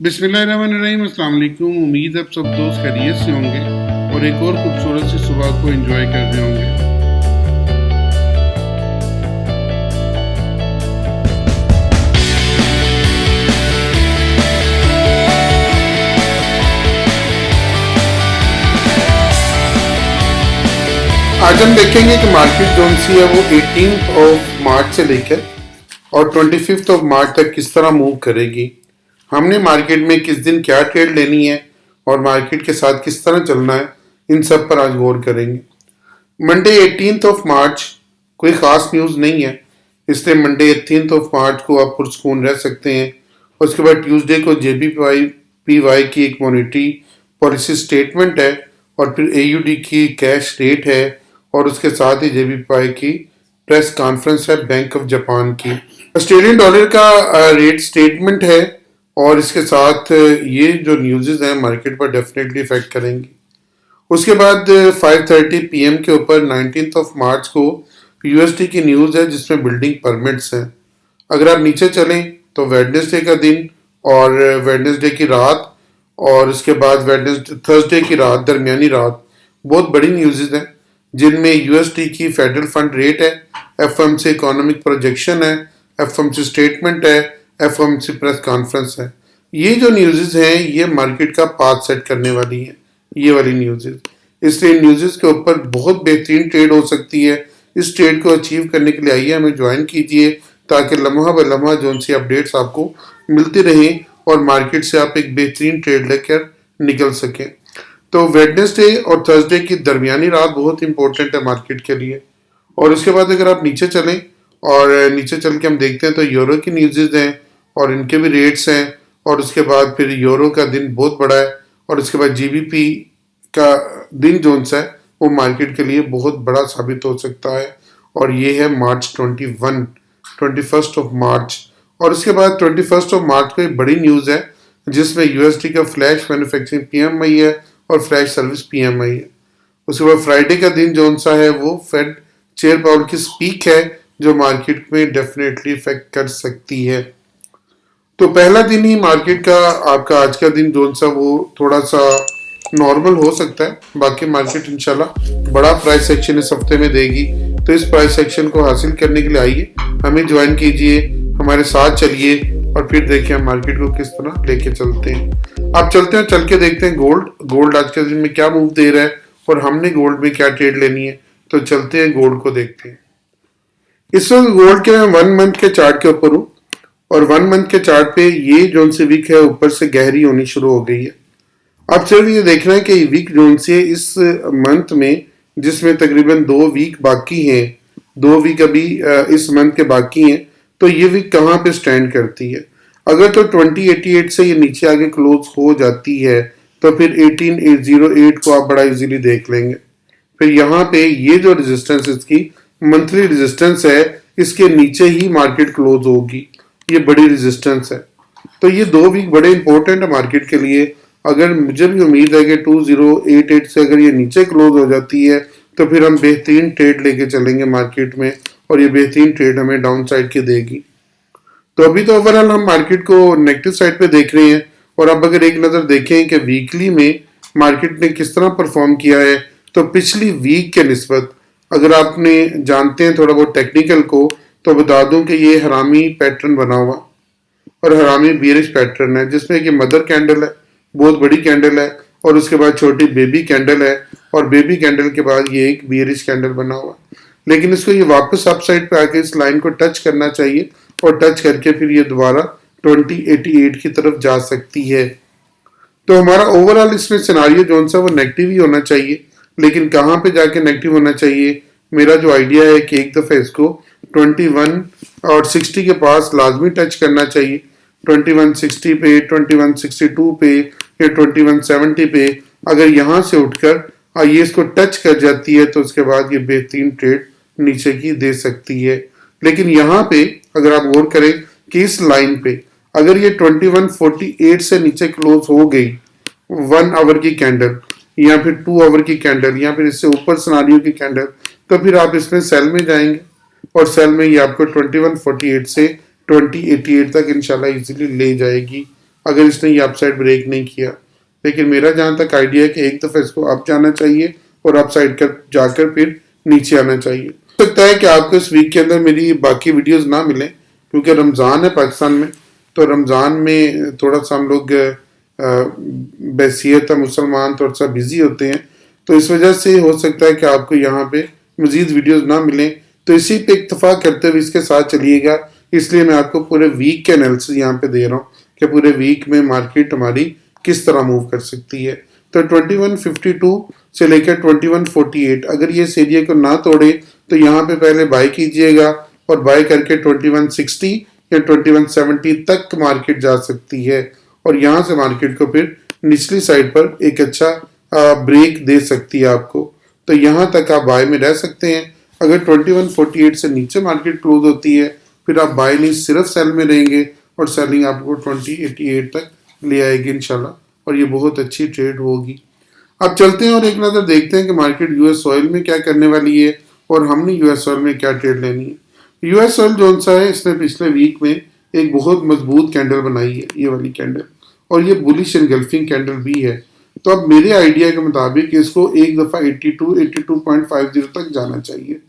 बिस्मिल्लाहिर्रहमानिर्रहीम, अस्सलाम वालेकुम। उम्मीद है आप सब दोस्त खैरियत से होंगे और एक और खूबसूरत सी सुबह को एंजॉय कर रहे होंगे। आज हम देखेंगे कि मार्केट जोन सी है वो 18 ऑफ मार्च से लेकर और 25 ऑफ मार्च तक किस तरह मूव करेगी। हमने मार्केट में किस दिन क्या ट्रेड लेनी है और मार्केट के साथ किस तरह चलना है, इन सब पर आज गौर करेंगे। मंडे 18 ऑफ मार्च कोई ख़ास न्यूज़ नहीं है, इसलिए मंडे 18 ऑफ मार्च को आप पुरसकून रह सकते हैं। उसके बाद ट्यूसडे को JPY की एक मॉनेटरी पॉलिसी स्टेटमेंट है और फिर AUD की कैश रेट है और उसके साथ ही JPY की प्रेस कॉन्फ्रेंस है बैंक ऑफ जापान की। ऑस्ट्रेलियन डॉलर का रेट स्टेटमेंट है और इसके साथ ये जो न्यूज़ हैं मार्केट पर डेफिनेटली इफेक्ट करेंगी। उसके बाद 5:30 PM के ऊपर 19 ऑफ मार्च को USD की न्यूज़ है जिसमें बिल्डिंग परमिट्स हैं। अगर आप नीचे चलें तो वेडनेसडे का दिन और वेडनेसडे की रात और उसके बाद थर्सडे की रात, दरमियानी रात बहुत बड़ी न्यूज़ हैं जिनमें USD की फेडरल फंड रेट है, FOMC इकोनॉमिक प्रोजेक्शन है, FOMC स्टेटमेंट है, FOMC प्रेस कॉन्फ्रेंस है। ये जो न्यूज़ हैं ये मार्केट का पाथ सेट करने वाली हैं, ये वाली न्यूज़। इसलिए न्यूज़ के ऊपर बहुत बेहतरीन ट्रेड हो सकती है। इस ट्रेड को अचीव करने के लिए आइए हमें ज्वाइन कीजिए ताकि लम्हा ब लम्हा जो सी अपडेट्स आपको मिलती रहें और मार्केट से आप एक बेहतरीन ट्रेड लेकर निकल सकें। तो वेडनेसडे और थर्सडे की दरमियानी रात बहुत इंपॉर्टेंट है मार्केट के लिए। और उसके बाद अगर आप नीचे चलें और नीचे चल के हम देखते हैं तो यूरो की न्यूज़ हैं और इनके भी रेट्स हैं और उसके बाद फिर यूरो का दिन बहुत बड़ा है और उसके बाद GBP का दिन जो सा है वो मार्केट के लिए बहुत बड़ा साबित हो सकता है और ये है मार्च 21 ऑफ मार्च। और उसके बाद 21 ऑफ मार्च को एक बड़ी न्यूज़ है जिसमें USD का फ्लैश मैन्युफैक्चरिंग PMI है और फ्लैश सर्विस PMI है। उसके बाद फ्राइडे का दिन जो सा है वो फेड चेयर पावर की स्पीक है जो मार्केट में डेफिनेटली इफेक्ट कर सकती है। तो पहला दिन ही मार्केट का आपका आज का दिन जो सा वो थोड़ा सा नॉर्मल हो सकता है, बाकी मार्केट इंशाल्लाह बड़ा प्राइस सेक्शन इस हफ्ते में देगी। तो इस प्राइस सेक्शन को हासिल करने के लिए आइए हमें ज्वाइन कीजिए, हमारे साथ चलिए और फिर देखिए हम मार्केट को किस तरह लेके चलते हैं। आप चलते हैं, चल के देखते हैं गोल्ड आज के दिन में क्या मूव दे रहा है और हमने गोल्ड में क्या ट्रेड लेनी है। तो चलते हैं गोल्ड को देखते हैं। इस वक्त गोल्ड के मैं 1 मंथ के चार्ट के ऊपर हूँ और 1 मंथ के चार्ट पे ये जोन सी वीक है ऊपर से गहरी होनी शुरू हो गई है। अब सिर्फ ये देखना है कि वीक जोन से इस मंथ में जिसमें तकरीबन 2 वीक बाकी हैं, 2 वीक अभी इस मंथ के बाकी हैं, तो ये वीक कहाँ पे स्टैंड करती है। अगर तो 2088 से ये नीचे आगे क्लोज हो जाती है तो फिर 18808 को आप बड़ा इजीली देख लेंगे। फिर यहाँ पे ये जो रेजिस्टेंस इसकी मंथली रेजिस्टेंस है इसके नीचे ही मार्केट क्लोज होगी, ये बड़ी रेजिस्टेंस है। तो ये 2 वीक बड़े इंपॉर्टेंट है मार्केट के लिए। अगर मुझे भी उम्मीद है कि 2088 से अगर ये नीचे क्लोज हो जाती है तो फिर हम बेहतरीन ट्रेड लेके चलेंगे मार्केट में और ये बेहतरीन ट्रेड हमें डाउन साइड की देगी। तो अभी तो ओवरऑल हम मार्केट को नेगेटिव साइड पे देख रहे हैं और अब अगर एक नज़र देखें कि वीकली में मार्केट ने किस तरह परफॉर्म किया है तो पिछली वीक के निस्बत अगर आपने जानते हैं थोड़ा बहुत टेक्निकल को तो बता दूं कि ये हरामी पैटर्न बना हुआ और हरामी बीरिश पैटर्न है जिसमें कि मदर कैंडल है, बहुत बड़ी कैंडल है और उसके बाद छोटी बेबी कैंडल है और बेबी कैंडल के बाद ये एक बीरिश कैंडल बना हुआ। लेकिन इसको ये वापस अप साइड पे आके इस लाइन को टच करना चाहिए और टच करके फिर ये दोबारा 2088 की तरफ जा सकती है। तो हमारा ओवरऑल इसमें सिनारियो जो सा वो नेगेटिव ही होना चाहिए, लेकिन कहाँ पे जाके नेगेटिव होना चाहिए। मेरा जो आइडिया है कि एक दफ़ा इसको 21 और 60 के पास लाजमी टच करना चाहिए। 2160 पे, 2162 पे या 2170 पे अगर यहाँ से उठकर ये इसको टच कर जाती है तो उसके बाद ये बेहतरीन ट्रेड नीचे की दे सकती है। लेकिन यहाँ पे अगर आप गौर करें कि इस लाइन पे अगर ये 2148 से नीचे क्लोज हो गई 1 आवर की कैंडल या फिर 2 आवर की कैंडल या फिर इससे ऊपर सिनारियो की कैंडल तो फिर आप इसमें सेल में जाएंगे और सेल में ये आपको 2148 से 2088 तक इंशाल्लाह इजीली ले जाएगी अगर इसने ये अपसाइड ब्रेक नहीं किया। लेकिन मेरा जहाँ तक आइडिया है कि एक दफ़ा इसको अप जाना चाहिए और अप साइड कर जाकर फिर नीचे आना चाहिए। हो सकता है कि आपको इस वीक के अंदर मेरी बाकी वीडियोस ना मिलें क्योंकि रमज़ान है पाकिस्तान में, तो रमज़ान में थोड़ा सा हम लोग बैसियत मुसलमान थोड़ा सा बिजी होते हैं, तो इस वजह से हो सकता है कि आपको यहाँ पे मजीद वीडियोस ना मिलें। तो इसी पे इत्तेफाक करते हुए इसके साथ चलिएगा, इसलिए मैं आपको पूरे वीक के एनालिसिस यहाँ पे दे रहा हूँ कि पूरे वीक में मार्केट हमारी किस तरह मूव कर सकती है। तो 2152 से लेकर 2148 अगर ये इस एरिया को ना तोड़े तो यहाँ पे पहले बाय कीजिएगा और बाय करके 2160 या 2170 तक मार्केट जा सकती है और यहाँ से मार्केट को फिर निचली साइड पर एक अच्छा ब्रेक दे सकती है आपको। तो यहाँ तक आप बाय में रह सकते हैं। अगर 2148 से नीचे मार्केट क्लोज होती है फिर आप बाय नहीं सिर्फ सेल में रहेंगे और सेलिंग आपको 2088 तक ले आएगी इंशाल्लाह, और ये बहुत अच्छी ट्रेड होगी। अब चलते हैं और एक नज़र देखते हैं कि मार्केट यूएस ऑयल में क्या करने वाली है और हमने यूएस ऑयल में क्या ट्रेड लेनी है। यूएस ऑयल जो सा है इसने पिछले वीक में एक बहुत मजबूत कैंडल बनाई है, ये वाली कैंडल, और ये बुलिश एनगल्फिंग कैंडल भी है। तो अब मेरे आइडिया के मुताबिक इसको एक दफ़ा 82.50 तक जाना चाहिए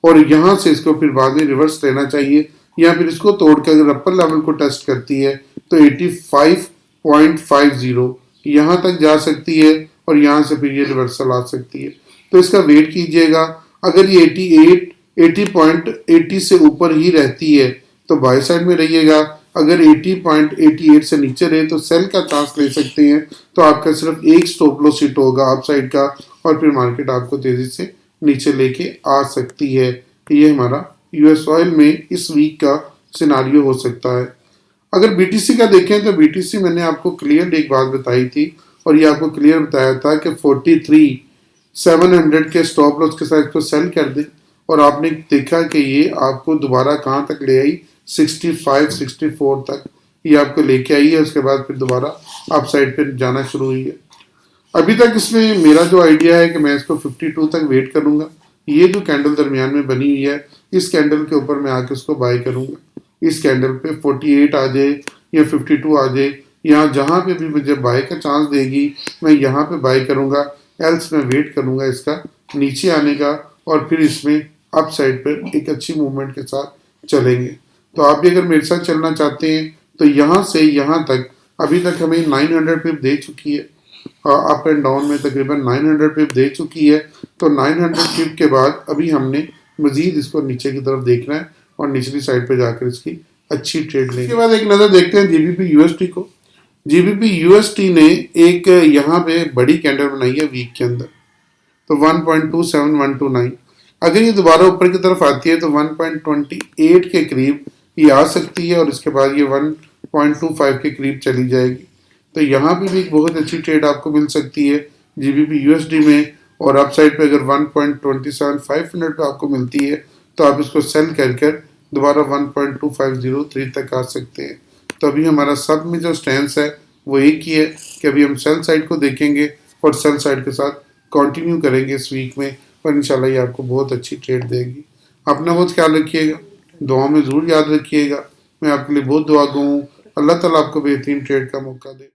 और यहाँ से इसको फिर बाद में रिवर्स लेना चाहिए, या फिर इसको तोड़कर अगर अपर लेवल को टेस्ट करती है तो 85.50 यहाँ तक जा सकती है और यहाँ से फिर ये रिवर्सल आ सकती है। तो इसका वेट कीजिएगा। अगर ये 80 से ऊपर ही रहती है तो बाय साइड में रहिएगा। अगर 80.88 से नीचे रहे तो सेल का चांस ले सकते हैं। तो आपका सिर्फ एक स्टॉप लॉस हिट होगा अप साइड का और फिर मार्केट आपको तेजी से नीचे लेके आ सकती है। ये हमारा यूएस ऑयल में इस वीक का सिनारियो हो सकता है। अगर बीटीसी का देखें तो बीटीसी मैंने आपको क्लियर एक बात बताई थी और ये आपको क्लियर बताया था कि 43,700 के स्टॉप लॉस के साथ इसको सेल कर दें, और आपने देखा कि ये आपको दोबारा कहाँ तक ले आई, 65-64 तक ये आपको लेके आई है। उसके बाद फिर दोबारा अप साइड पर जाना शुरू हुई है। अभी तक इसमें मेरा जो आइडिया है कि मैं इसको 52 तक वेट करूंगा। ये जो कैंडल दरमियान में बनी हुई है इस कैंडल के ऊपर मैं आके इसको बाय करूंगा। इस कैंडल पे 48 आ जाए या 52 आ जाए, यहाँ जहाँ पे भी मुझे बाय का चांस देगी मैं यहाँ पे बाय करूंगा, एल्स मैं वेट करूंगा इसका नीचे आने का और फिर इसमें अप साइड पर एक अच्छी मूवमेंट के साथ चलेंगे। तो आप भी अगर मेरे साथ चलना चाहते हैं तो यहाँ से यहाँ तक अभी तक हमें 900 पिप दे चुकी है, अप एंड डाउन में तकरीबन 900 पिप दे चुकी है। तो 900 पिप के बाद अभी हमने मजीद इसको नीचे की तरफ देखना है और निचली साइड पे जाकर इसकी अच्छी ट्रेड लेंगे। इसके बाद एक नज़र देखते हैं जीबीपी यूएसटी को। जीबीपी यूएसटी ने एक यहाँ पे बड़ी कैंडल बनाई है वीक के अंदर, तो 1.27129। अगर ये दोबारा ऊपर की तरफ आती है तो 1.28 के करीब ये आ सकती है और इसके बाद ये 1.25 के करीब चली जाएगी। तो यहाँ पे भी एक बहुत अच्छी ट्रेड आपको मिल सकती है जीबीपी यूएसडी में, और अप साइड पे अगर 1.27500 पे आपको मिलती है तो आप इसको सेल कर दोबारा 1.2503 तक आ सकते हैं। तो अभी हमारा सब में जो स्टैंस है वो एक ही है कि अभी हम सेल साइड को देखेंगे और सेल साइड के साथ कंटिन्यू करेंगे इस वीक में, और इंशाल्लाह ये आपको बहुत अच्छी ट्रेड देगी। अपना बहुत ख्याल रखिएगा, दुआ में ज़रूर याद रखिएगा। मैं आपके लिए बहुत दुआ गो हूँ। अल्लाह ताला आपको बेहतरीन ट्रेड का मौका दे।